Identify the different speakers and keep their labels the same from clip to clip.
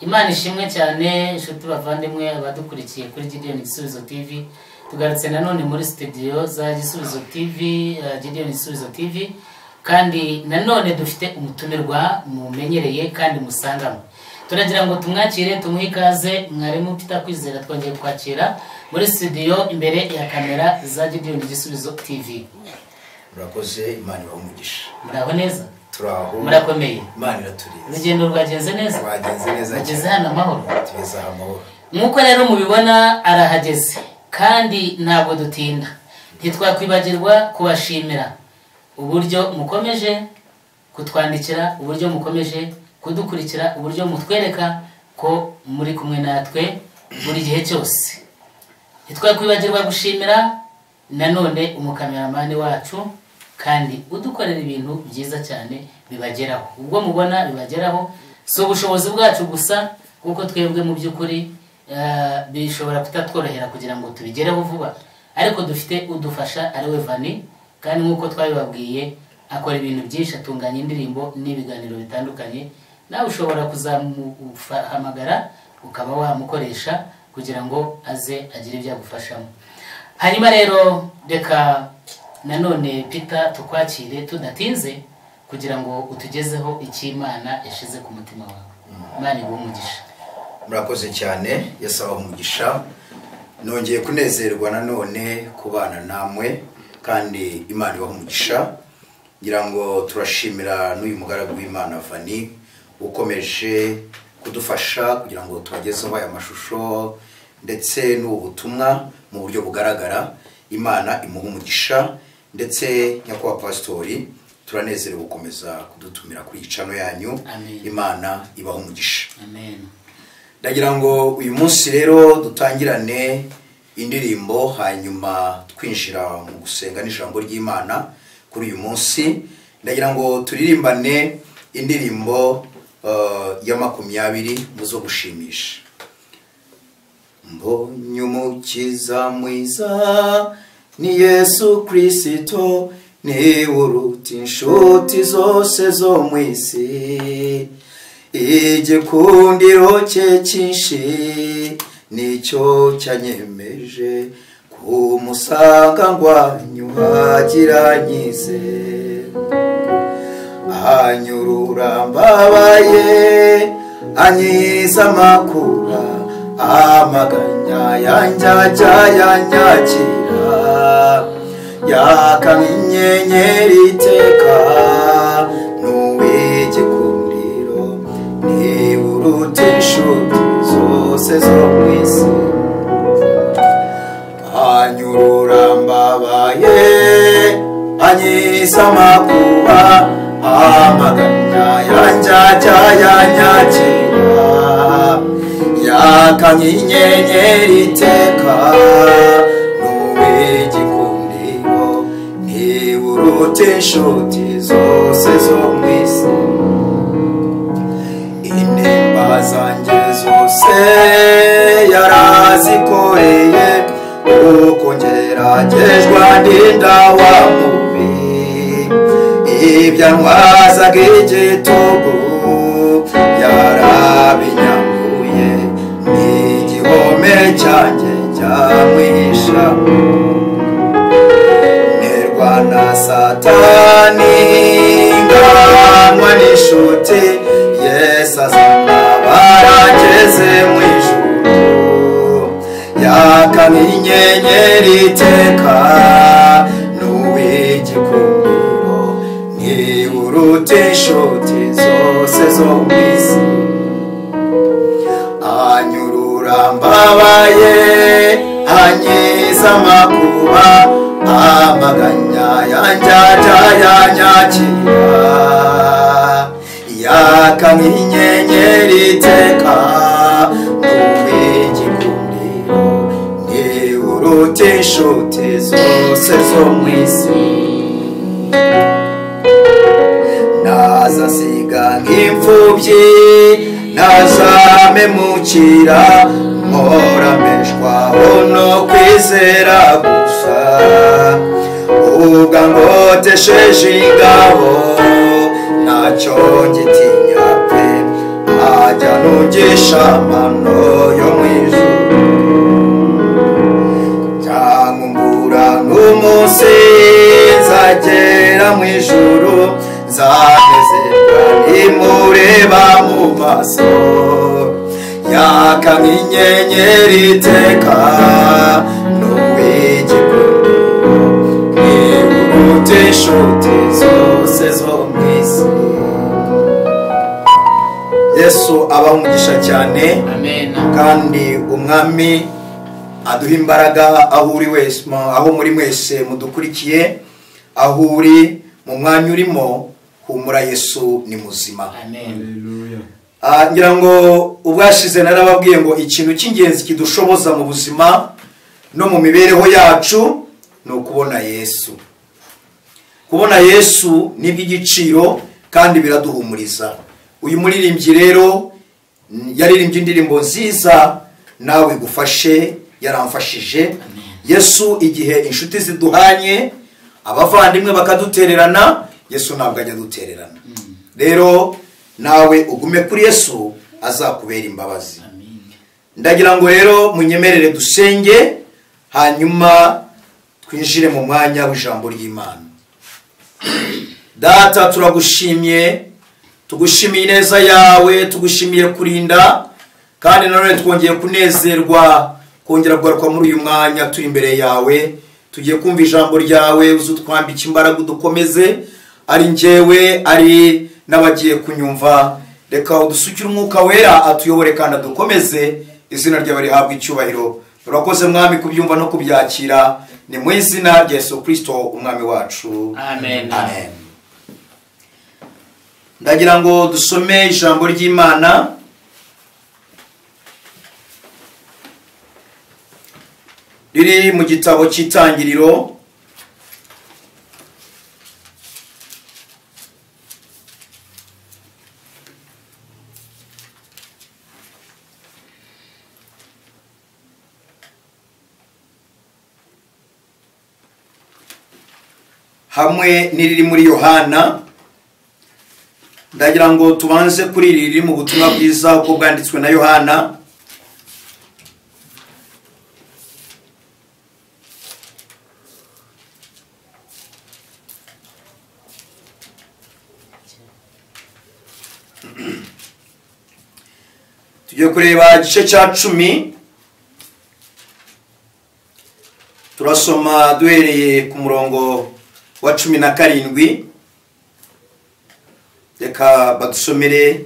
Speaker 1: Imana ishimwe cyane inshuti bavandimwe abadukurikiye kuri Gideon Gisubizo TV. Tugarutse nanone muri studio za Gisubizo TV, Gideon Gisubizo TV, kandi nanone dufite umutumirwa mumenyereye kandi musangamo. Turagira ngo tumwakire tumuhe ikaze. Mwarimu Peter Kwizera twongeye kwakira muri studio imbere ya kamera za Gideon Gisubizo TV.
Speaker 2: Murakoze, Imana ibahumugisha.
Speaker 1: Muraho neza?
Speaker 2: Turaho.
Speaker 1: Murakomeye?
Speaker 2: Imana iraturiye.
Speaker 1: Urugendo rwagenze neza?
Speaker 2: Rwagenze neza.
Speaker 1: Mugeze hano amahoro?
Speaker 2: Tugeze amahoro.
Speaker 1: Nkuko rero mubibona arahageze kandi ntabwo dutinda. Ntitwakwibagirwa kubashimira uburyo mukomeje kutwandikira, uburyo mukomeje kudukurikira, uburyo mutwereka ko muri kumwe natwe buri gihe cyose. Ntitwakwibagirwa gushimira nanone umukameramani wacu kandi udukorera ibintu byiza cyane bibageraho. Ubwo mubona bibageraho so ubushobozi bwacu gusa, kuko twebwe mu by'ukuri bishobora kutatworohera kugira ngo tubigereho vuba, ariko dufite udufasha ari we Vani, kandi nkuko twabibabwiye akora ibintu byinshi, atunganya indirimbo n'ibiganiro bitandukanye. Nawe ushobora kuzamuhamagara ukaba wamukoresha kugira ngo aze agire ibyo agufashamo. Hanyuma rero reka nanone Peter tukwakire tudatinze kugira ngo utugezeho icyo Imana yashize ku mutima wawe. Imana ibumugisha.
Speaker 2: Murakoze cyane, yasaba umugisha. Nongeye kunezerwa nanone kubana namwe kandi Imana ibahumugisha. Ngira ngo turashimira n'uyu mugaragu w'Imana Vani ukomeje kudufasha kugira ngo tubagezeho aya mashusho ndetse n'ubutumwa mu buryo bugaragara. Imana imuhumugisha. Ndetse nyakubahwa pastori turanezerewe gukomeza kudutumira kuri icano yanyu.
Speaker 1: Amen.
Speaker 2: Imana ibahumugisha.
Speaker 1: Amen.
Speaker 2: Ndagira ngo uyu munsi rero dutangirane indirimbo, hanyuma twinjira mu gusenga n'ijambo ry'Imana. Kuri uyu munsi ndagira ngo turirimbane indirimbo ya 20 muzo gushimisha. Mbonye umukiza mwiza ni Yesu Kristo, ni uruta inshuti zose zo mu isi. Igikundiro cye cyinshi nicyo cyanyemeje kumusanga ngo anyuhagiranyize. Anyurura mbabaye anyiza amakura, amaganya yanjye ajya yanyakira. Yaka nk'inyenyeri iteka n'uw'igikundiro, ni uruta inshuti zose zo mu isi. Anyurura mbabaye anyiza amakuba, amaganya yanjye ajya yanyakira. Yaka nk'inyenyeri iteka n'uw'igikundiro, ni uruta inshuti zose zo mu isi. Intimba zanjye zose yarazikoreye, uko ngeragezwa ndinda wa mubi. Ibyantwazaga igitugu yarabinyambuye, n'igihome cyanjye cyamwisha. Nerwa na Satani nganywa n'inshuti, Yesu azana barageze mu ijuru. Yaka nk'inyenyeri iteka n'uw'igikundiro, ni uruta inshuti zose zo mu isi. Anyurura mbabaye anyiza amakuba, amaganya yanjye ajya yanyakira. Yaka nk'inyenyeri iteka n'uw'igikundiro, ni uruta inshuti zose zo mu isi. Nazasiga nk'imfubyi nazamemukira, mporambeshwaho no kwizera gusa. Ubwo ngotesheje ingabo ntacyo ngitinya pe, ajya no umugisha amano yo mu ijuru cyangwa n'umunsi nzagera mu ijuru nzanezerwa nimureba mu maso yaka nk'inyenyeri iteka n'uw'igikundiro niburuta inshuti zose zo mu isi. Yesu abaha umugisha cyane.
Speaker 1: Amen.
Speaker 2: Kandi umwami aduha imbaraga aho uri wese, aho muri mwese mudukurikiye, aho uri mu mwanya urimo, humura Yesu ni muzima.
Speaker 1: Amen.
Speaker 2: Ngira ngo ubwashize narababwiye ngo ikintu cy'ingenzi kidushoboza mu buzima no mu mibereho yacu ni ukubona Yesu. Kubona Yesu ni iby'igiciro kandi biraduhumuriza. Uyu muririmbyi rero yaririmbye indirimbo nziza, nawe gufashe, yaramfashije. Yesu igihe inshuti ziduhanye, abavandimwe bakadutererana, Yesu ntabwo ajya dutererana. Rero nawe ugume kuri Yesu, azakubera imbabazi. Ndagira ngo rero munyemerere dusenge, hanyuma twinjire mu mwanya w'ijambo ry'Imana. Data, turagushimye, tugushimiye neza yawe, tugushimiye kurinda, kandi nanone twongeye kunezerwa kongera kugaruka muri uyu mwanya turi imbere yawe. Tugiye kumva ijambo ryawe, uzutwambike imbaraga udukomeze, ari njyewe ari n'abagiye kunyumva. Reka udusukire umwuka wera atuyobore kandi adukomeze, izina ryawe rihabwe icyubahiro. Urakoze mwami kubyumva no kubyakira, ni mu izina rya Yesu Kristo umwami wacu.
Speaker 1: Amen.
Speaker 2: Amen. Ndagira ngo dusome ijambo ry'Imana riri mu gitabo cy'Itangiriro hamwe n'iriri muri Yohana. Ndagira ngo tubanze kuri riri mu butumwa bwiza uko bwanditswe na Yohana. Tugiye kureba igice cya 10. Turasoma duhereye ku murongo wa 17. Reka badusomere.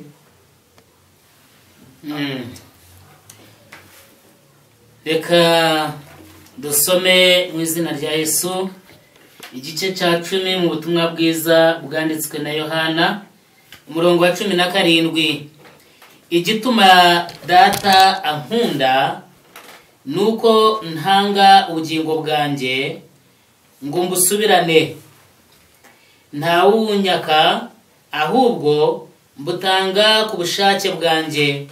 Speaker 1: Reka dusome mu izina rya Yesu igice cya 10 mu butumwa bwiza bwanditswe na Yohana, umurongo wa 17. Igituma data ankunda nuko ntanga ubugingo bwanjye ngo mbusubirane, ntawunyaka ahubwo mbutanga ku bushake bwanjye.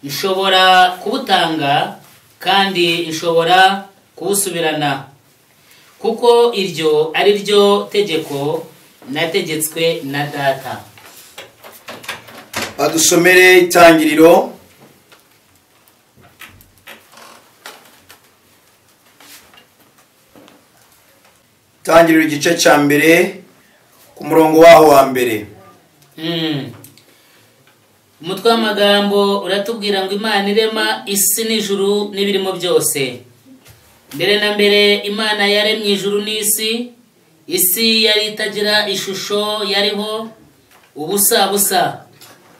Speaker 1: Nshobora kubutanga kandi nshobora kubusubirana, kuko iryo ari ryo tegeko nategetswe na data.
Speaker 2: Badusomere Itangiriro igice cya mbere ku murongo waho wa mbere.
Speaker 1: Umutwe w'amagambo uratubwira ngo Imana irema isi n'ijuru n'ibirimo byose. Mbere na mbere Imana yaremye ijuru n'isi. Isi yari itagira ishusho, yariho ubusa busa.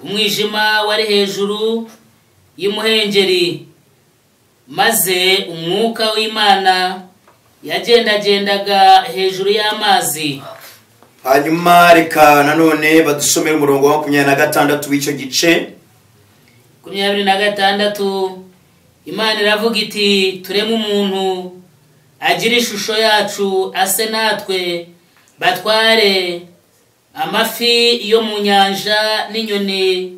Speaker 1: Umwijima wari hejuru y'umuhengeri, maze umwuka w'Imana yagendagendaga hejuru y'amazi.
Speaker 2: Hanyuma reka nanone badusomere umurongo wa 26 w'icyo gice.
Speaker 1: 26. Imana iravuga iti, tureme umuntu agira ishusho yacu, ase natwe, batware amafi yo mu nyanja n'inyoni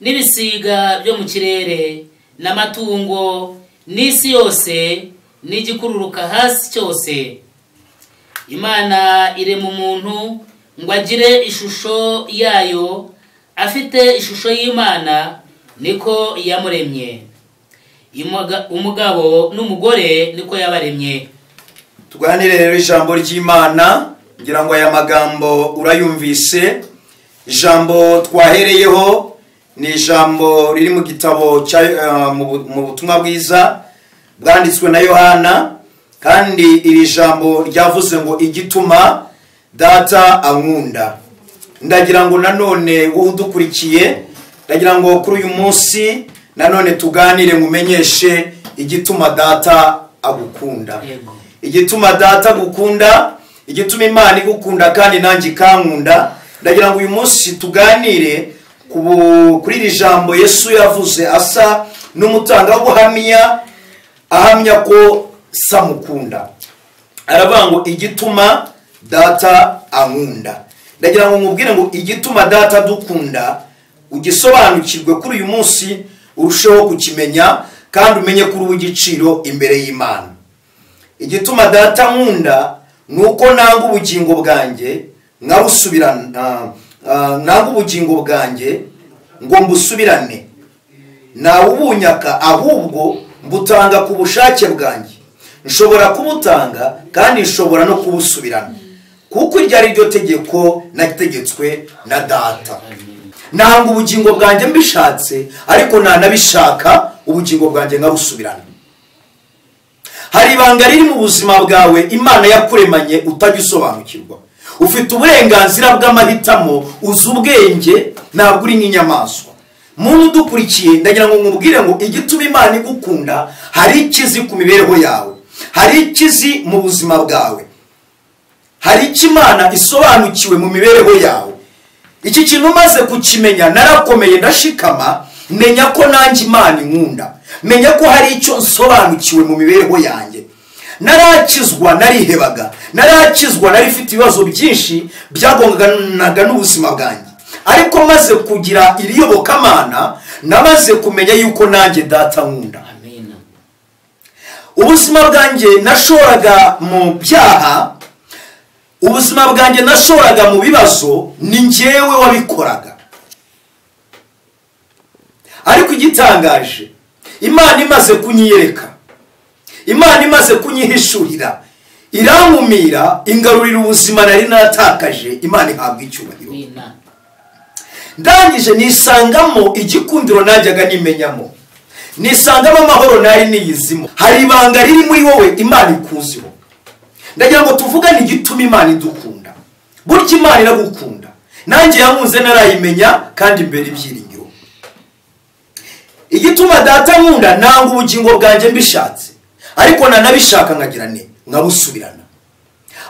Speaker 1: n'ibisiga byo mu kirere n'amatungo n'isi yose n'igikururuka hasi cyose. Imana irema umuntu ngo agire ishusho yayo, afite ishusho y'Imana, niko yamuremye, umugabo n'umugore niko yabaremye.
Speaker 2: Tuganire rero ijambo ry'Imana, ngira ngo aya magambo urayumvise. Ijambo twahereyeho ni ijambo riri mu gitabo mu butumwa bwiza bwanditswe na Yohana, kandi iri jambo ryavuze ngo igituma data ankunda. Ndagira ngo nanone wowe udukurikiye, ndagira ngo kuri uyu munsi nanone tuganire mumenyeshe igituma data agukunda. Igituma data agukunda, igituma Imana igukunda kandi nanjye ikankunda. Ndagira ngo uyu munsi tuganire kuri iri jambo Yesu yavuze asa n'umutangabuhamya ahamya ko samukunda. Aravuga ngo igituma data ankunda. Ndagira ngo nkubwire ngo igituma data dukunda ugisobanukirwe kuri uyu munsi, urusheho kukimenya kandi umenye kuri w'igiciro imbere y'Imana. Igituma data nkunda nuko nanga ubugingo bwanjye nkabusubirana, nanga ubugingo bwanjye ngo mbusubirane, nawe ubunyaka ahubwo mbutanga ku bushake bwanjye. Nshobora kubutanga kandi nshobora no kubusubirana, kuko iryo ari ryo tegeko nategetswe na data. Nanga ubugingo bwanjye mbishatse, ariko nanabishaka ubugingo bwanjye nkabusubirana. Hari ibanga riri mu buzima bwawe Imana yakuremanye utajya usobanukirwa. Ufite uburenganzira bw'amahitamo, uzi ubwenge, ntabwo uri nk'inyamaswa. Muntu udukurikiye, ndagira ngo nkubwire ngo igituma Imana igukunda hari ikizi ku mibereho yawe, hari ikizi mu buzima bwawe, hari icyo Imana isobanukiwe mu mibereho yawe. Iki kintu maze kukimenya narakomeye ndashikama, menya ko nanjye Imana inkunda, menya ko hari icyo nsobanukiwe mu mibereho yanjye. Narakizwa narihebaga, narakizwa nari mfite ibibazo byinshi byagonganaga n'ubuzima bwanjye, ariko maze kugira iriyobokamana namaze kumenya yuko nanjye data nkunda. Ubuzima bwanjye nashoraga mu byaha, ubuzima bwanjye nashoraga mu bibazo, ni njyewe wabikoraga. Ariko igitangaje, Imana imaze kunyiyereka, Imana imaze kunyihishurira, irankumira, ingarurira ubuzima nari natakaje. Imana ihabwa icyubahiro. Ndangije nisangamo igikundiro najyaga nimenyamo, nisangamo amahoro nari niyizimo. Hari ibanga riri muri wowe Imana ikuziho. Ndagira ngo tuvugane igituma Imana idukunda. Burya Imana iragukunda, nanjye yankunze narayimenya kandi mbere ibyiringiro. Igituma data nkunda, nanga ubugingo bwanjye mbishatse, ariko nanabishaka nkagira ne nkabusubirana.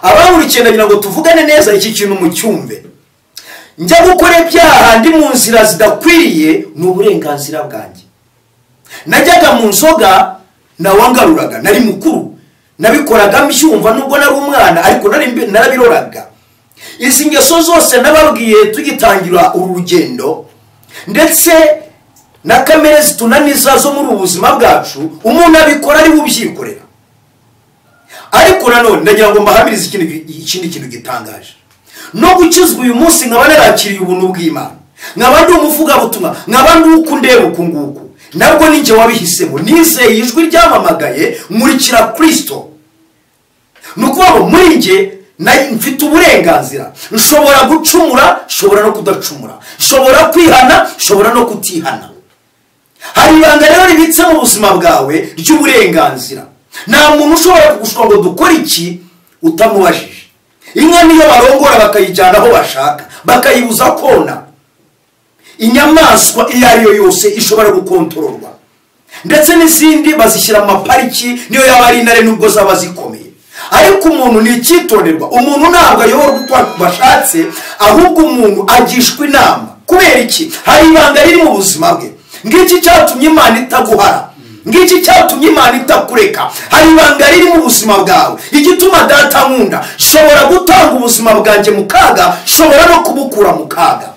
Speaker 2: Abahurikiye ndagira ngo tuvugane neza iki kintu mu cyumve. Njya gukora ibyaha ndi mu nzira zidakwiriye, ni uburenganzira bwanjye. Najyaga mu nzoga nawangaruraga, nari mukuru, nabikoraga mbyumva nubwo nari umwana, ariko narabiroraga. Izi ngeso zose nababwiye tugitangira urugendo, ndetse na kamere zitunaniza zo muri ubuzima bwacu, umuntu abikora ari bubyikorera. Ariko nanone ndagira ngo mbahamirize ikindi kintu gitangaje. No gukizwa uyu munsi nkaba narakiriye ubuntu bw'Imana, nkaba ndi umuvugabutumwa, nkaba ndi uko ndeba uku nguku, nabwo ninjye wabihisemo. Nizeye ijwi ryamamagaye, nkurikira Kristo. Nukuvuga ngo muri njye mfite uburenganzira, nshobora gucumura, nshobora no kudacumura, nshobora kwihana, nshobora no kutihana. Hari ibanga rero ribitse mu buzima bwawe ry'uburenganzira. Nta muntu ushobora kugushuka ngo dukora iki utamubajije. Inka niyo barongora bakayijyana aho bashaka, bakayibuza kona. Inyamaswa iyo ari yo yose ishobora gukontororwa, ndetse n'izindi bazishyira amapariki niyo yaba ari intare nubwo zaba zikomeye. Ariko umuntu ni icyitonderwa. Umuntu ntabwo ayobora uko bashatse, ahubwo umuntu agishwa inama. Kubera iki? Hari ibanga riri mu buzima bwe. Ngiki cyatumye Imana itaguhara, ngiki cyatumye Imana itakureka. Hari ibanga riri mu buzima bwawe. Igituma data nkunda, nshobora gutanga ubuzima bwanjye mu kaga, nshobora no kubukura mu kaga.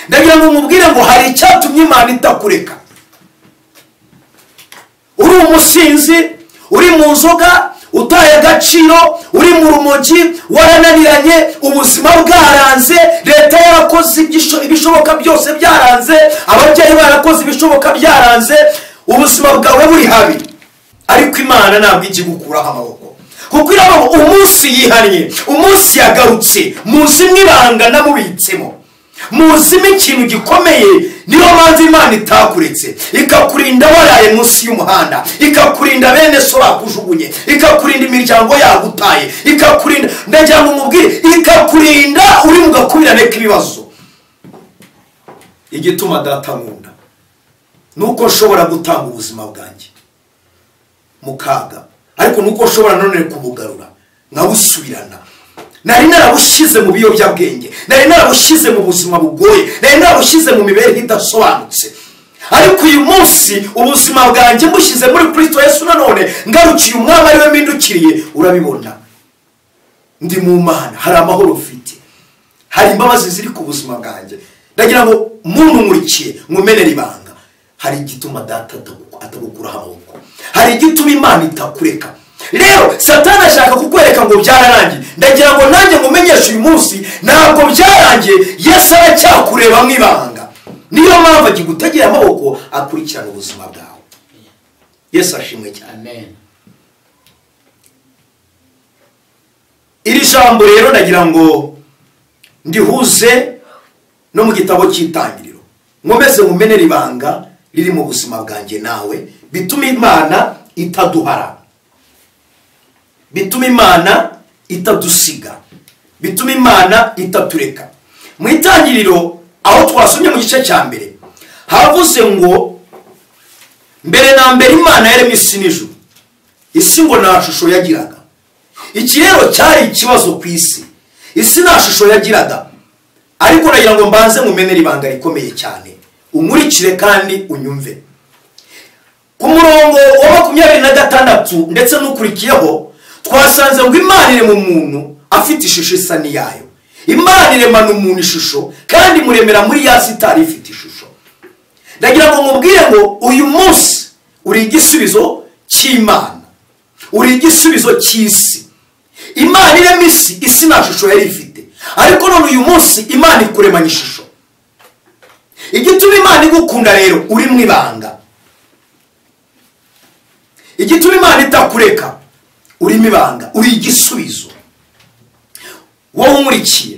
Speaker 2: Ndagira ngo mubwire ngo hari icyatumye Imana itakureka. Uri umusinzi, uri mu nzoga, utaye agaciro, uri mu rumogi, warananiranye, ubuzima bwaranze, leta yarakoze ibishoboka byose byaranze, ababyeyi barakoze ibishoboka byaranze, ubuzima bwawe buri habi, ariko Imana ntabwo ijya igukuraho amaboko, kuko iravuga umunsi yihannye, umunsi yagarutse, muzimwe ibanga namubitsemo, muzime ikintu gikomeye. Niyo mpamvu Imana itakuretse, ikakurinda waraye munsi y'umuhanda, ikakurinda bene so bakujugunye, ikakurinda imiryango yagutaye, ikakurinda, ndagira ngo mubwire, ikakurinda uri mu gakubirane k'ibibazo. Igituma data nkunda nuko nshobora gutanga ubuzima bwanjye mu kaga, ariko nuko nshobora none kubugarura nkabusubirana. Nari narabushize mu biyobyabwenge, nari narabushize mu buzima bugoye, nari narabushize mu mibereho idasobanutse, ariko uyu munsi ubuzima bwanjye mbushize muri Kristo Yesu, nanone ngarukiye umwami ari we mpindukiriye. Urabibona, ndi mu Mana, hari amahoro mfite, hari imbabazi ziri ku buzima bwanjye. Ndagira ngo mumumurikiye, mumenere ibanga, hari igituma data atagukuraho amaboko, hari igituma Imana itakureka. Rero Satani ashaka kukwereka ngo byararangiye, ndagira ngo nanjye mumenyeshe uyu munsi ntabwo byarangiye. Yesu aracyakureba mu ibanga, niyo mpamvu agigutegera amaboko akurikirana ubuzima bwawe. Yesu ashimwe cyane. Iri jambo rero ndagira ngo ndihuze no mu gitabo cy'Itangiriro, nkomeze mumenere ibanga riri mu buzima bwanjye nawe, bituma Imana itaduhara, bituma Imana itadusiga, bituma Imana itatureka. Mu Itangiriro aho twasomye mu gice cya mbere havuze ngo mbere na mbere Imana yaremye isi n'ijuru. Isi ngo nta shusho yagiraga. Iki rero cyari ikibazo ku isi, isi nta shusho yagiraga. Ariko nagira ngo mbanze mumenere ibanga rikomeye cyane, umurikire kandi unyumve. Ku murongo wa 26 ndetse n'ukurikiyeho twasanze ngo Imana ire mu muntu afite ishusho isa n'iyayo. Imana iremana umuntu ishusho kandi muremera muri ya sitari ifite ishusho. Ndagira ngo mubwire ngo uyu munsi uri igisubizo cy'Imana, uri igisubizo cy'isi. Imana irema isi, isi nta shusho yari ifite, ariko none uyu munsi Imana ikuremanya ishusho. Igituma Imana igukunda rero, uri mu ibanga. Igituma Imana itakureka, uri mu ibanga, uri igisubizo. Wowe umurikiye,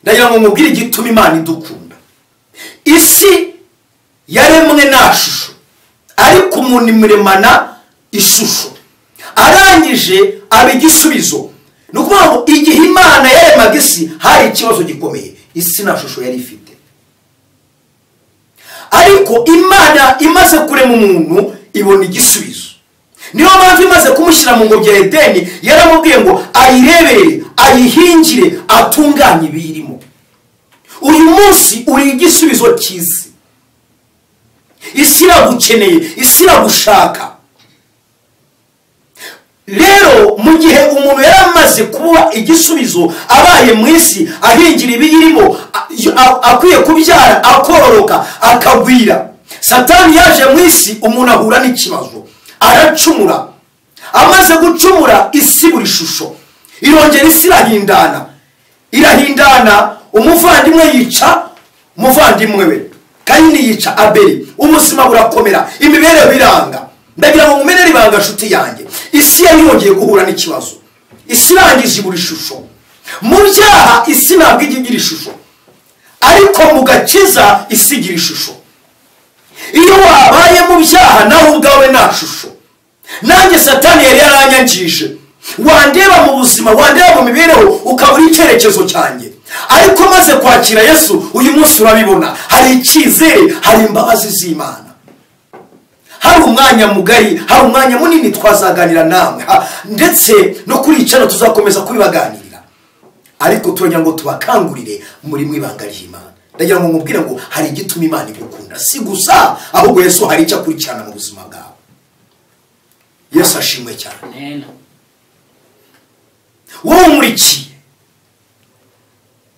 Speaker 2: ndagira ngo mubwire igituma Imana idukunda. Isi yaremwe nta shusho, ariko umuntu imuremana ishusho, arangije aba igisubizo. Ni ukuvuga ngo igihe Imana yaremaga isi hari ikibazo gikomeye, isi nta shusho yari ifite. Ariko Imana imaze kurema umuntu ibona igisubizo. Niyo mpamvu imaze kumushyira mu ngobyi ya Edeni yaramubwiye ngo ayirebere, ayihingire, atunganye ibiyirimo. Uyu munsi uri igisubizo cy'isi. Isi iragukeneye, isi iragushaka. Rero mu gihe umuntu yaramaze kuba igisubizo, abaye mu isi ahingira ibiyirimo, akwiye kubyara, akororoka, akagwira, Satani yaje mu isi, umuntu ahura n'ikibazo, aracumura. Amaze gucumura, isi buri shusho, irongera isi irahindana. Umuvandimwe yica umuvandimwe we, Kayini yica Abeli, ubuzima burakomera, imibereho biranga. Ndagira ngo mumenere ibanga nshuti yanjye, isi yari yongeye guhura n'ikibazo, isi irangije buri shusho. Mu byaha isi ntabwo igira ishusho, ariko mu gakiza isi igira ishusho. Iyo wabaye mu byaha nawe ubwawe nta shusho. Nanjye Satani yari yaranyangije, wandeba mu buzima, wandeba mu mibereho, ukabura icyerekezo cyanjye. Ariko maze kwakira Yesu, uyu munsi urabibona, hari icyizere, hari imbabazi z'Imana. Hari umwanya mugari, hari umwanya munini twazaganira namwe, ndetse no kuri icano tuzakomeza kubibaganirira. Ariko turagira ngo tubakangurire muri mwibanga ry'Imana. Ndagira ngo mubwire ngo hari igituma Imana igukunda, si gusa ahubwo Yesu hari icyo akurikirana mu buzima bwawe. Yesu ashimwe cyane. Wowe umurikiye,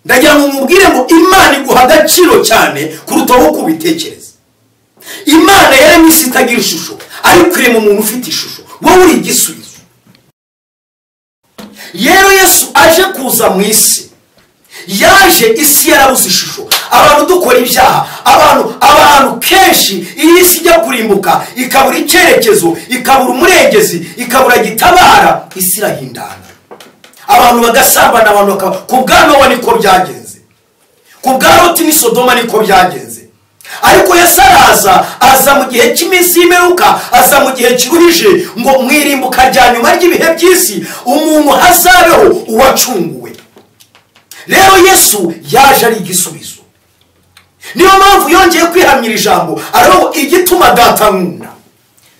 Speaker 2: ndagira ngo mubwire ngo Imana iguha agaciro cyane kuruta uko ubitekereza. Imana yaremye isi itagira ishusho, ariko irema umuntu ufite ishusho. Wowe uri igisubizo.
Speaker 3: rero Yesu aje kuza mu isi, yaje isi yarabuze ishusho, abantu dukora ibyaha, abantu kenshi iyi isi ijya kurimbuka ikabura icyerekezo, ikabura umurengezi, ikabura gitabara, isi irahindana, abantu bagasambana, abantu bakaba. Ku bwa Nowa niko byagenze, ku bwa Loti n'i Sodoma niko byagenze. Ariko Yesu aza mu gihe cy'iminsi y'imperuka, aza mu gihe kiruhije, ngo mwirimbuka rya nyuma ry'ibihe by'isi umuntu hazabeho uwacunguwe. Rero Yesu yaje ari igisubizo. Niyo mpamvu yongeye kwihamyira ijambo, ariho igituma data nkunda.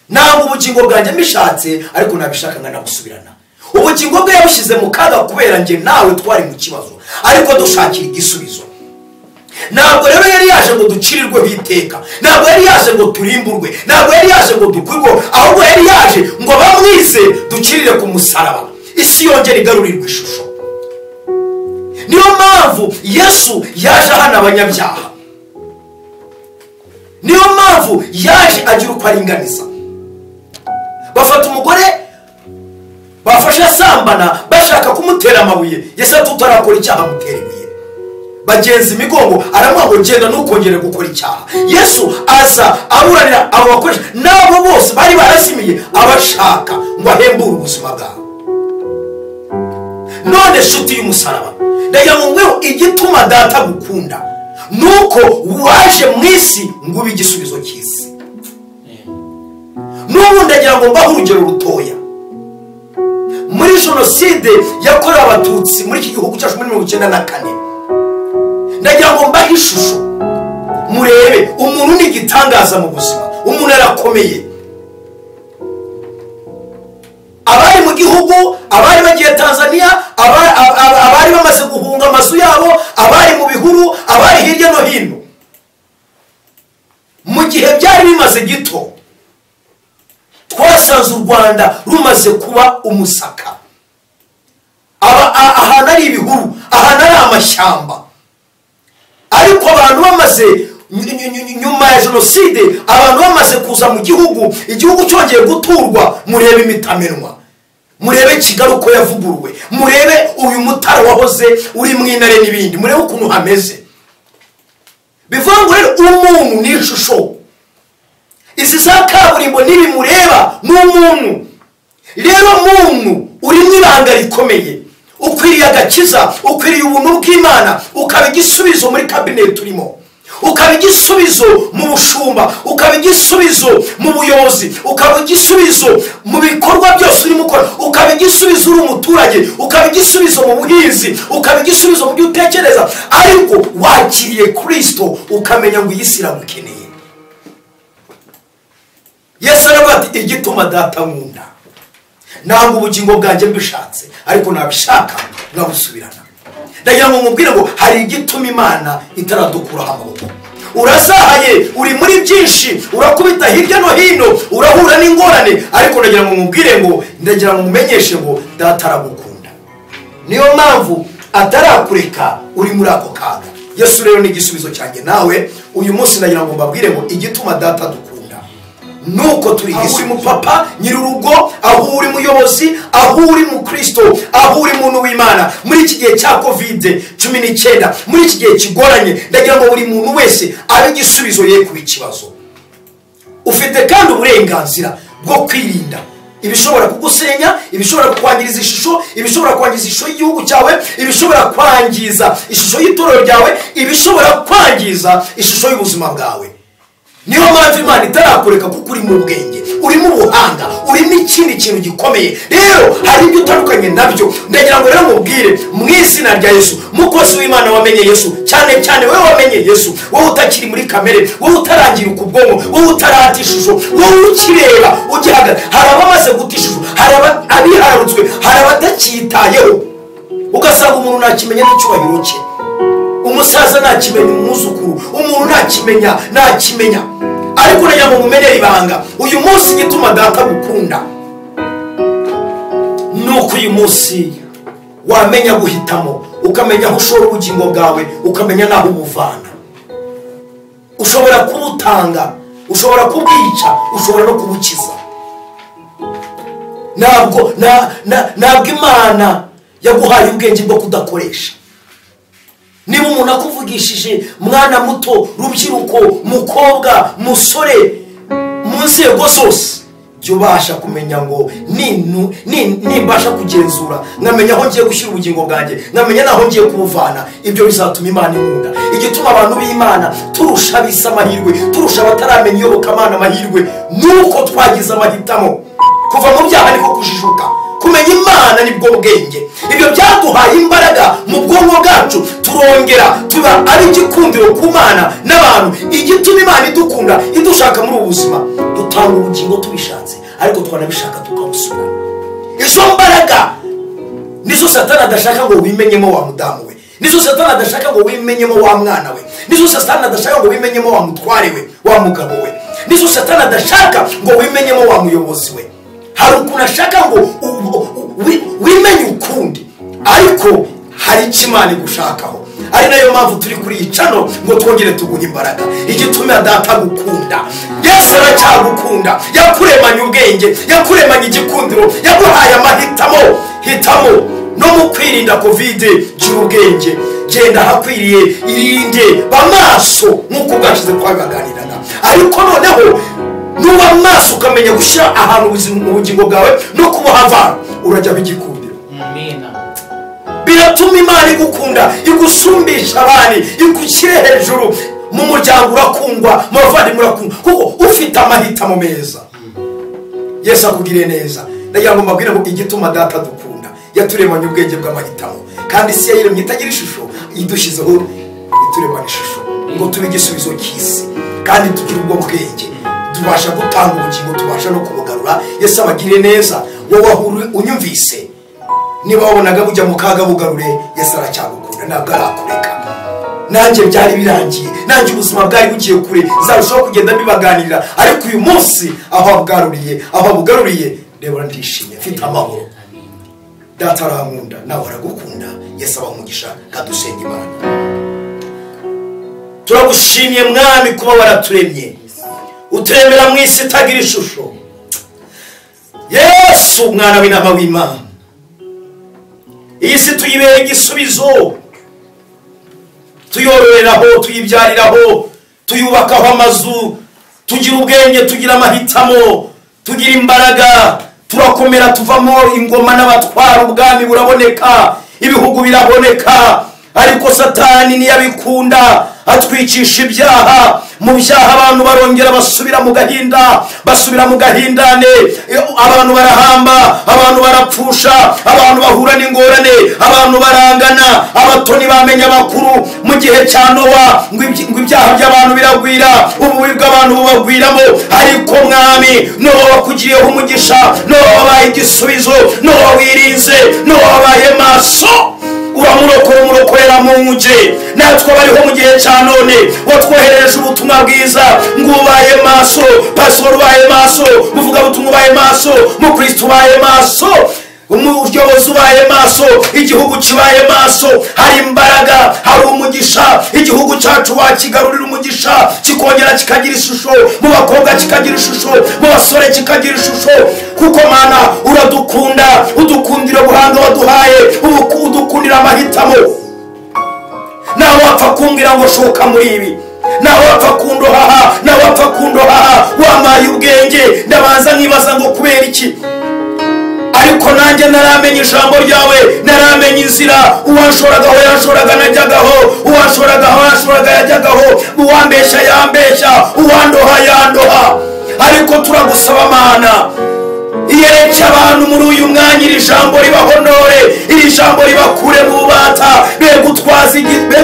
Speaker 3: Ntabwo ubugingo bwanjye mbishatse, ariko nabishaka nkanabusubirana. Ubugingo bwe yabushyize mu kaga kubera njye nawe twari mu kibazo, ariko dushakira igisubizo. Ntabwo rero yari yaje ngo ducirirweho iteka, ntabwo yari yaje ngo turimburwe, ntabwo yari yaje ngo dukurweho, ahubwo yari yaje ngo bamwize ducirire ku musaraba, isi yongera igarurirwa ishusho. Niyo mpamvu Yesu yaje ahana abanyabyaha, niyo mpamvu yaje agira uko aringaniza. Bafata umugore bafashe asambana bashaka kumutera amabuye, Yesu tutarakora icyaha amutera ibuye, bagenza imigongo aramubwira ngo genda ntukongere gukora icyaha. Yesu aza aburanira abo bakoresha nabo bose bari barasimiye abashaka ngo ahembure ubuzima bwabo. None nshuti y'umusaraba, ndagira ngo igituma data gukunda nuko waje mu isi ngo ube igisubizo cy'isi. N'ubu ndagira ngo mbahe urugero rutoya. Muri jenoside yakorewe abatutsi muri iki gihugu cyacu muri 1994, ndagira ngo mbahe ishusho murebe umuntu ni igitangaza mu buzima, umuntu arakomeye. Abari mu gihugu, abari bagiye Tanzania, abari bamaze guhunga amazu yabo, abari mu bihuru, abari hirya no hino, mu gihe byari bimaze gito twasanze u Rwanda rumaze kuba umusaka. Ahantu ari ibihuru, ahantu ari amashyamba. Ariko abantu bamaze nyuma ya jenoside, abantu bamaze kuza mu gihugu, igihugu cyongeye guturwa, murebe imitamenwa, murebe Kigali uko yavuguruwe, murebe uyu mutara wahoze uri mu intare n'ibindi, murebe ukuntu hameze. Bivuga ngo rero umuntu ni ishusho. Izi za kaburimbo ntibimureba n'umuntu. Rero muntu uri mu ibanga rikomeye, ukwiriye agakiza, ukwiriye ubuntu bw'Imana, ukaba igisubizo muri kabineti urimo, ukaba igisubizo mu bushumba, ukaba igisubizo mu buyobozi, ukaba igisubizo mu bikorwa byose urimo ukora, ukaba igisubizo uri umuturage, ukaba igisubizo mu buhinzi, ukaba igisubizo mu byo utekereza. Ariko wakiriye Kristo ukamenya ngo iyi si iragukeneye. Yesu aravuga ati igituma data nkunda, ntabwo ubugingo bwanjye mbishatse, ariko nabishaka nkabusubirana. Ndagira ngo mubwire ngo hari igituma Imana itaradukuraho amaboko. Urazahaye, uri muri byinshi, urakubita hirya no hino, urahura n'ingorane, ariko ndagira ngo mubwire ngo, ndagira ngo mumenyeshe ngo data aragukunda. Niyo mpamvu atarakureka uri muri ako kaga. Yesu rero ni igisubizo cyanjye nawe uyu munsi. Ndagira ngo mbabwire ngo igituma data dukunda nuko turi isi mu papa nyirurugo, aho uri muyobozi, aho uri mu Kristo, aho uri muntu w'Imana. Muri iki gihe cya COVID-19, muri iki gihe kigoranye, ndagira ngo buri muntu wese abe igisubizo ye ku ikibazo. Ufite kandi uburenganzira bwo kwirinda ibishobora kugusenya, ibishobora kwangiriza ishusho, ibishobora kwangiza ishusho y'igihugu cyawe, ibishobora kwangiza ishusho y'itorero ryawe, ibishobora kwangiza ishusho y'ubuzima bwawe. Niyo mpamvu Imana itarakureka kuko uri mu bwenge, uri mu buhanga, uri n'ikindi kintu gikomeye. Rero hari ibyo utandukanye nabyo. Ndagira ngo rero mubwire mu izina rya Yesu, mukozi w'Imana wamenye Yesu, cyane cyane wowe wamenye Yesu, wowe utakiri muri kamere, wowe utarangira ukubwonko, wowe utarata ishusho, wowe ukireba ugihagaze. Hari abamaze guta ishusho, hari abihararutswe, hari abatacyitayeho, ugasanga umuntu ntakimenya n'icyubahiro cye, umusaza ntakimenya umwuzukuru, umuntu ntakimenya. Ariko nagira ngo mumenye ibanga. Uyu munsi gituma data gukunda nuko uyu munsi wamenya guhitamo, ukamenya aho ushora ubugingo bwawe, ukamenya naho ubuvana. Ushobora kubutanga, ushobora kubwica, ushobora no kubukiza. Ntabwo Imana yaguhaye ubwenge bwo kudakoresha. Niba umuntu akuvugishije mwana muto, rubyiruko, mukobwa, musore, mu nzego zose, jya ubasha kumenya ngo nimbasha kugenzura nkamenya aho ngiye gushyira ubugingo bwanjye, nkamenya n'aho ngiye kubuvana, ibyo bizatuma Imana inkunda. Igituma abantu b'Imana turusha ab'isi amahirwe, turusha abataramenya iyobokamana amahirwe, nuko twagize amahitamo. Kuva mu byaha niko kujijuka, kumenya Imana nibwo bwenge. Ibyo byaduhaye imbaraga mu bwonko bwacu, turongera tuba ari igikundiro ku Mana n'abantu. Igituma Imana idukunda, idushaka muri ubu buzima, dutanga ubugingo tubishatse, ariko twanabishaka tukabusura. Izo mbaraga nizo Satani adashaka ngo wimenyemo wa mudamu we, nizo Satani adashaka ngo wimenyemo wa mwana we, nizo Satani adashaka ngo wimenyemo wa mutware we, wa mugabo we, nizo Satani adashaka ngo wimenyemo wa muyobozi we. Hari ukuntu ashaka ngo wimenye ukundi, ariko hari Imana igushakaho. Ari nayo mpamvu turi kuri iyi cano ngo twongere tuguhe imbaraga. Igituma data gukunda, Yesu aracyagukunda, yakuremanye ubwenge, yakuremanye igikundiro, yaguhaye amahitamo. Hitamo no mu kwirinda covid, gira ubwenge, genda hakwiriye, irinde, bamaso nk'uko bwashize twaganiraga. Ariko noneho nuba maso ukamenya gushyira ahantu mu bugingo bwawe no kubuhavana, urajya bigikundira. Biratuma Imana igukunda, igusumbisha abandi, igushyire hejuru. Mu muryango urakundwa, mu bavandimwe urakundwa, kuko ufite amahitamo meza. Yesu akugire neza. Ndagira ngo mbabwire ngo igituma data dukunda, yaturemanye ubwenge bw'amahitamo, kandi isi yayiremye itagira ishusho, idushyizeho ituremana ishusho ngo tube igisubizo cy'isi, kandi tugire ubwo bwenge, tubasha gutanga ubugingo, tubasha no kubugarura. Yesu abagire neza. Wowe unyumvise, niba wabonaga bujya mu kaga bugarure, Yesu aracyagukunda, ntabwo arakureka. Nanjye byari birangiye, nanjye ubuzima bwari bugiye kure, zarushaho kugenda bibaganirira, ariko uyu munsi aho abugaruriye, reba ndishimye, mfite amahoro. Data arankunda, nawe aragukunda. Yesu abaha umugisha, kadusenga Imana. Turagushimye Mwami kuba waraturemye, uturemera mu isi itagira ishusho. Yesu umwana w'intama w'Imana, iyi si tuyibere igisubizo, tuyororeraho, tuyibyariraho, tuyubakaho amazu, tugira ubwenge, tugira amahitamo, tugira imbaraga, turakomera, tuvamo ingoma n'abatwara, ubwami buraboneka, ibihugu biraboneka. Ariko Satani niyabikunda atwicisha ibyaha. Mu byaha abantu barongera basubira mu gahinda, basubira mu gahindane, abantu barahamba, abantu barapfusha, abantu bahura n'ingorane, abantu barangana, abatoni bamenya abakuru. Mu gihe cya Nowa ngo ibyaha by'abantu biragwira, ububi bw'abantu bubagwiramo. Ariko Mwami, Nowa wakugiriyeho umugisha, Nowa wabaye igisubizo, Nowa wirinze, Nowa wabaye maso, uramurokora, umurokorera mu nje. Natwe bariho mu gihe cya none, watwoherereje ubutumwa bwiza ngo ubaye maso, pastor ubaye maso, muvugabutumwa ubaye maso, mukristo ubaye maso, umuyobozi ubaye maso, igihugu kibaye maso. Hari imbaraga, hari umugisha. Igihugu cyacu wakigarurira umugisha, kikongera kikagira ishusho, mu bakobwa kikagira ishusho, mu basore kikagira ishusho. Kuko Mana uradukunda, udukundira ubuhanga waduhaye, udukundira amahitamo. Nawe wapfa kumbwira ngo shoka muri ibi, nawe wapfa kundohaha, wamaye ubwenge. Ndabanza nkibaza ngo kubera iki? Ariko nanjye naramenye ijambo ryawe, naramenye inzira. Uwanshoragaho yanshoraga, najyagaho. Uwanshoragaho yanshoraga, yajyagaho. Uwambeshya yambeshya, uwandoha yandoha. Ariko turagusaba Mana, iyereke abantu muri uyu mwanya, iri jambo ribahonore, iri jambo ribakure mu bubata, be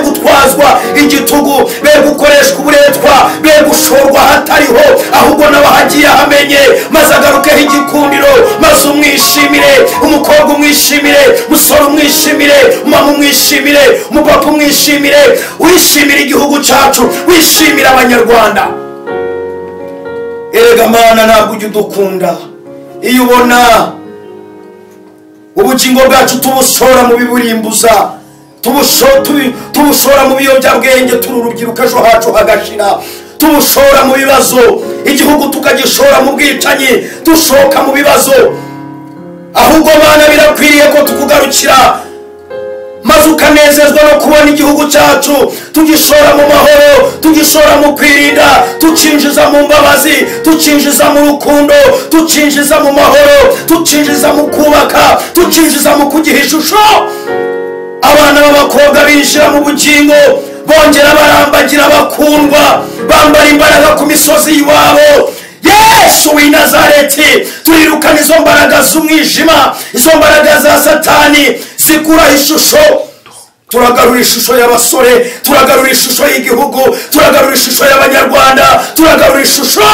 Speaker 3: gutwazwa igitugu, be gukoreshwa uburetwa, be gushorwa hatariho, ahubwo n'abahagiye hamenye, maze agarukeho igikundiro, maze umwishimire, umukobwa umwishimire, musore umwishimire, mama umwishimire, umupapa umwishimire. Wishimire igihugu cyacu, wishimire Abanyarwanda. Erega Mana, ntabwo ujya udukunda iyo ubona ubugingo bwacu tubushora mu biburimbuza, tubushora mu biyobyabwenge, turi urubyiruko ejo hacu hagashira, tubushora mu bibazo, igihugu tukagishora mu bwicanyi, dushoka mu bibazo. ahubwo Mana birakwiriye ko tukugarukira maze ukanezezwa no kubona igihugu cyacu tugishora mu mahoro, tugishora mu kwirinda, tucinjiza mu mbabazi, tucinjiza mu rukundo, tucinjiza mu mahoro, tucinjiza mu kubaka, tucinjiza mu kugiha ishusho. Abana b'abakobwa binjira mu bugingo, bongera barambagira bakundwa, bambara imbaraga ku misozi y'iwabo. Yesu w'i Nazareti, turirukana izo mbaraga z'umwijima, izo mbaraga za Satani zikuraho ishusho. Turagarura ishusho y'abasore, turagarura ishusho y'igihugu, turagarura ishusho y'abanyarwanda, turagarura ishusho.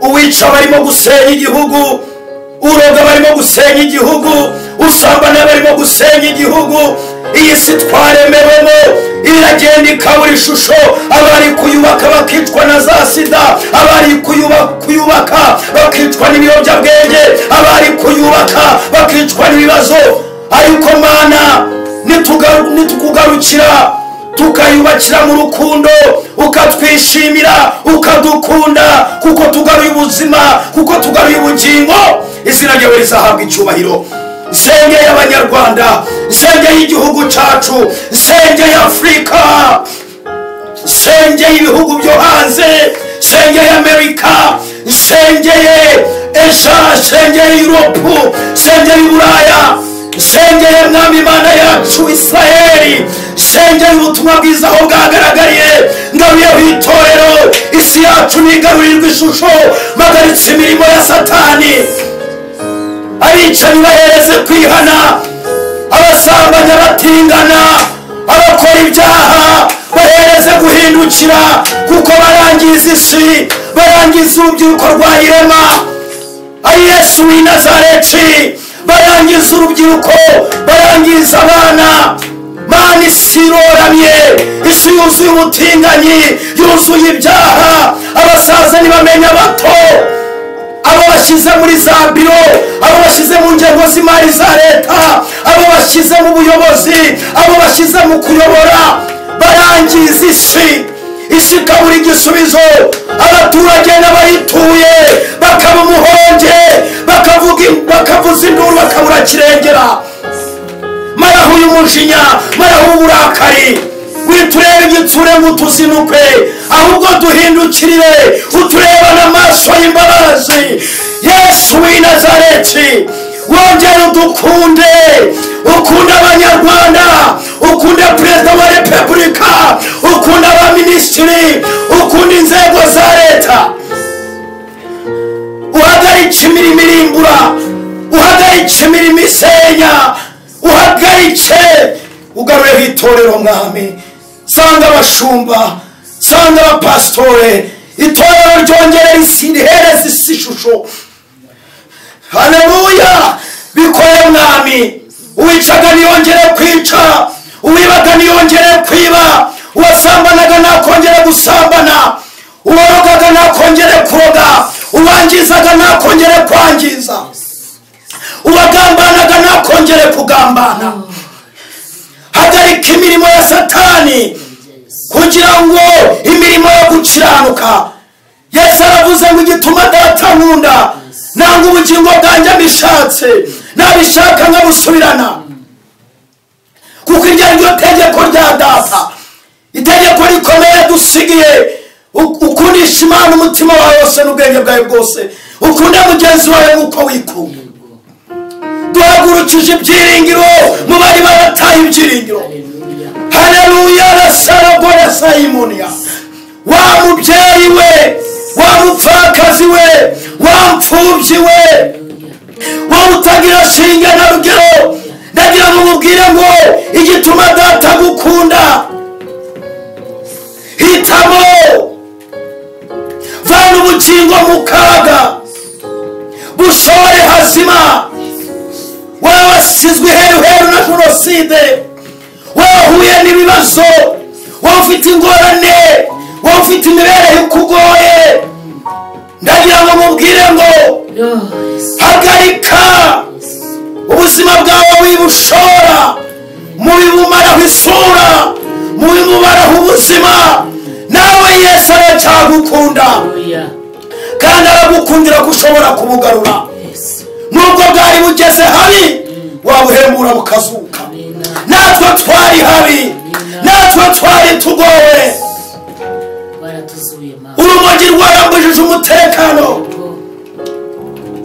Speaker 3: Uwica barimo gusenya igihugu, uroga barimo gusenya igihugu, usambana barimo gusenya igihugu. Iyi si twaremewemo iragenda ikabura ishusho. Abari kuyubaka bakicwa na za sida, abari kuyubaka bakicwa n'ibiyobyabwenge, abari kuyubaka bakicwa n'ibibazo. Ariko Mana nitukugarukira tukayubakira mu rukundo, ukatwishimira, ukadukunda, kuko tugaruye ubuzima, kuko tugaruye ubugingo, izina ryawe rizahabwa icyubahiro. Nsengeye abanyarwanda, nsengeye igihugu cyacu, nsengeye Afurika, nsengeye ibihugu byo hanze, nsengeye Amerika, nsengeye Asia, nsengeye Europe, nsengeye Buraya, nsengeye Mwami Imana yacu Israeli, nsengeye ubutumwa bwiza aho bwagaragariye. Ngaruyeho itorero, isi yacu nigarurirwa ishusho, mpagaritse imirimo ya Satani. Abicanyi bahereze kwihana, abasambanya batingana, abakora ibyaha bahereze guhindukira, kuko barangiza isi, barangiza urubyiruko rwa Irema. Ari Yesu w'i Nazareti, barangiza urubyiruko, barangiza abana. Mana isi iroramye, isi yuzuye ubutinganyi, yuzuye ibyaha. Abasaza ntibamenya abato, abo bashyize muri za biro, abo bashyize mu ngengo z'imari za leta, abo bashyize mu buyobozi, abo bashyize mu kuyobora, barangiza isi. Isi ikabura igisubizo, abaturage n'abayituye bakaba umuhonge, bakavuza induru, bakabura kirengera. Maraho y'umujinya, maraho uburakari, witurebe igitsure ngo tuzinukwe, ahubwo duhindukirire, uturebana amaso y'imbabazi. Yesu w'i Nazareti, wongere udukunde, ukunde abanyarwanda, ukunde perezida wa repubulika, ukunde abaminisitiri, ukunde inzego za leta. Uhagarike imirimo irimbura, uhagarike imirimo isenya, uhagarike, ugarureho itorero Mwami. Sanga abashumba, sanga abapasitore, itorero ryongere rihereze isi ishusho. Haleluya! Bikore Mwami. Uwicaga niyongere kwica, uwibaga niyongere kwiba, uwasambanaga nakongere gusambana, uwarogaga nakongere kuroga, uwangizaga nakongere kwangiza, uwagambanaga nakongere kugambana. Hagarika imirimo ya Satani, kugira ngo imirimo yo gukiranuka. Yesu aravuze ngo igituma Data nkunda, nanga ubugingo bwanjye mbishatse, nabishaka nkabusubirana. Kuko iryo ryo tegeko rya Data, itegeko rikomeye dusigiye, ukundisha Imana umutima wawe wose n'ubwenge bwawe bwose, ukunde mugenzi wawe nk'uko wikunda. Duhagurukije ibyiringiro mu bari barataye ibyiringiro. Haleluya! Rasaragora Sayimonia, wa mubyeyi we, wa mupfakazi we, wa mfubyi we, wa utagira shinge na rugero, ndagira ngo mubwire ngo igituma Data gukunda, hitamo, vana ubugingo mu kaga, bushore hazima. Wowe wasizwe heru na jenoside, wahuye n'ibibazo, wowe ufite ingorane, wowe ufite imibereho ikugoye, ndagira ngo mubwire ngo hagarika ubuzima bwawe wibushora, mubimumaraho isura, mubimumaraho ubuzima. Nawe Yesu aracyagukunda, kandi aragukundira ko ushobora kubugarura nubwo bwari bugeze habi wabuhembura bukazuka. natwe twari habi, natwe twari tugowe, urumogi rwarambujije umutekano,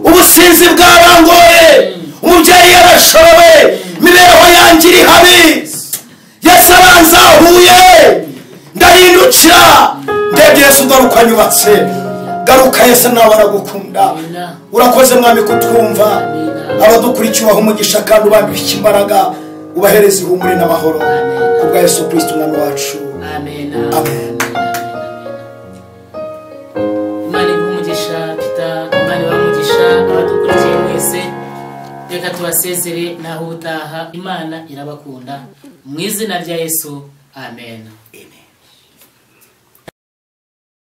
Speaker 3: ubusinzi bwarangoye, umubyeyi yarashowe, imibereho yanjye iri habi. Yesu aranzahuye, ndahindukira, ndebye Yesu garuka anyubatse. Garuka Yesu nawe aragukunda. Urakoze mwami kutwumva, abadukurikiye ubaha umugisha kandi ubambike imbaraga, ubahereza ihumure n'amahoro kubwa Yesu Kristo umwami wacu.
Speaker 1: Amen.
Speaker 3: Amen.
Speaker 1: Imana iguha Peter, Imana ibamugisha abadukurikiye mwese. Reka tubasezere naho ubutaha. Imana irabakunda mu izina rya Yesu. Amen.
Speaker 3: Amen.